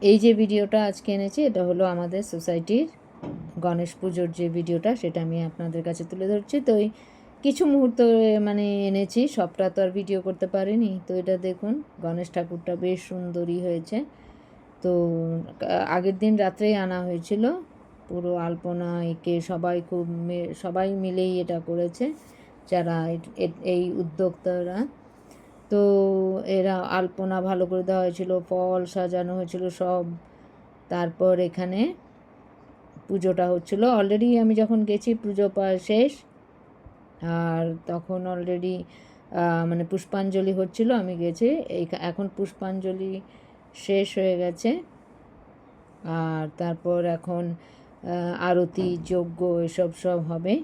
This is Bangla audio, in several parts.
এই যে ভিডিওটা আজকে এনেছি এটা হলো আমাদের সোসাইটির গণেশ পুজোর যে ভিডিওটা, সেটা আমি আপনাদের কাছে তুলে ধরছি। তো এই কিছু মুহূর্ত মানে এনেছি, সবটা তো আর ভিডিও করতে পারিনি। তো এটা দেখুন, গণেশ ঠাকুরটা বেশ সুন্দরই হয়েছে। তো আগের দিন রাত্রেই আনা হয়েছিল, পুরো আলপনা এঁকে সবাই মিলেই এটা করেছে, যারা এই উদ্যোক্তারা। তো এরা আলপনা ভালো করে দেওয়া হয়েছিল, ফল সাজানো হয়েছিল সব। তারপর এখানে পুজোটা হচ্ছিলো। অলরেডি আমি যখন গেছি পুজো শেষ, আর তখন অলরেডি মানে পুষ্পাঞ্জলি হচ্ছিল, আমি গেছি। এখন পুষ্পাঞ্জলি শেষ হয়ে গেছে, আর তারপর এখন আরতি যজ্ঞ এসব সব হবে।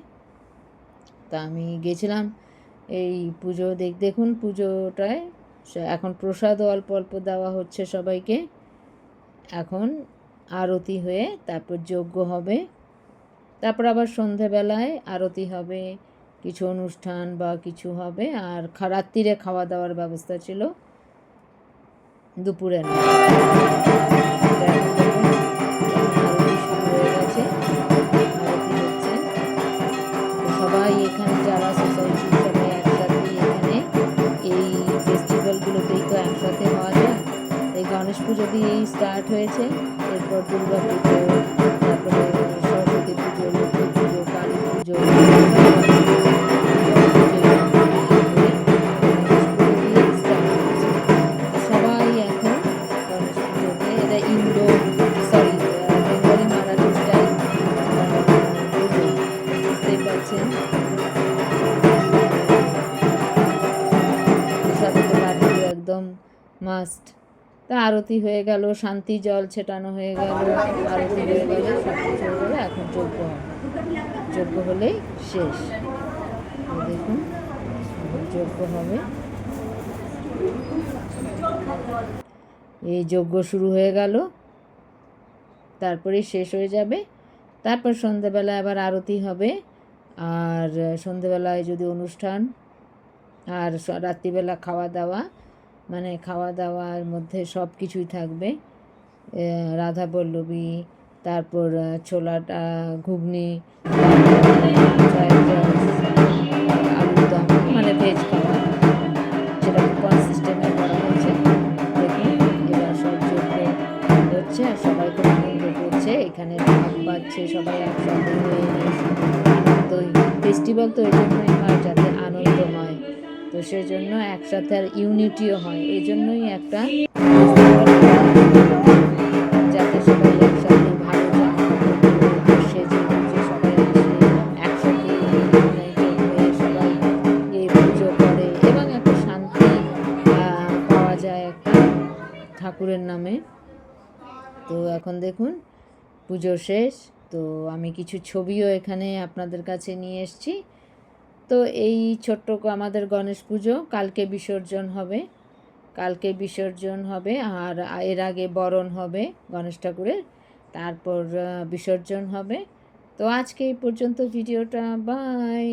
তা আমি গেছিলাম এই পুজো দেখুন পুজোটায় এখন প্রসাদও অল্প অল্প দেওয়া হচ্ছে সবাইকে। এখন আরতি হয়ে তারপর যজ্ঞ হবে, তারপর আবার সন্ধেবেলায় আরতি হবে, কিছু অনুষ্ঠান বা কিছু হবে, আর রাত্রিরে খাওয়া দাওয়ার ব্যবস্থা ছিল দুপুরে না। সবাই এখানে যারা সোসাইটির সবাই একসাথে এখানে এই ফেস্টিভ্যালগুলোতেই তো একসাথে হওয়া যায়। এই গণেশ পুজো দিয়েই স্টার্ট হয়েছে, এরপর দুর্গা পুজো, তারপরে সরস্বতী পুজো, লক্ষ্মী পুজো, কালী পুজো, সবাই এখন গণেশ পুজোতে এটা বেঙ্গলি মারাঠি স্টাইল, বুঝতেই পারছেন। সাথে তো লাড্ডু একদম মাস্ট। তা আরতি হয়ে গেল, শান্তি জল ছেটানো হয়ে গেল, আরতি হয়ে গেল, সব কিছু হয়ে গেলো। এখন যজ্ঞ হবে, যজ্ঞ হলেই শেষ। দেখুন যজ্ঞ হবে, এই যজ্ঞ শুরু হয়ে গেল, তারপরে শেষ হয়ে যাবে। তারপর সন্ধেবেলায় আবার আরতি হবে, আর সন্ধেবেলায় যদি অনুষ্ঠান, আর রাত্রিবেলা খাওয়া দাওয়া, মানে খাওয়া দাওয়ার মধ্যে সব কিছুই থাকবে, রাধা পল্লবী, তারপর ছোলাটা ঘুগনি, আলুর দম, মানে ভেজ খাবার, সেটা কুপন সিস্টেমে করা হয়েছে। দেখুন এবার সব যোগ্য হচ্ছে, আর সবাই খুব আনন্দ করছে, এখানে ভাগ পাচ্ছে সবাই একসাথে হয়ে। আনন্দ ফেস্টিভ্যাল তো এই জন্যই হয় যাতে আনন্দ হয়, তো সেই জন্য একসাথে আর ইউনিটিও হয়, এই জন্যই একটা যাতে সবাই একসাথে ভালো সেজে গুজে সবাই আসে একসাথে হয়ে সবাই এই পুজো করে, এবং একটা শান্তি পাওয়া যায় একটা ঠাকুরের নামে। তো এখন দেখুন পুজো শেষ, তো আমি কিছু ছবিও এখানে আপনাদের কাছে নিয়ে এসেছি। তো এই ছোট্ট আমাদের গণেশ পুজো কালকে বিসর্জন হবে, আর এর আগে বরণ হবে গণেশ ঠাকুরের, তারপর বিসর্জন হবে। তো আজকে এই পর্যন্ত ভিডিওটা, বাই।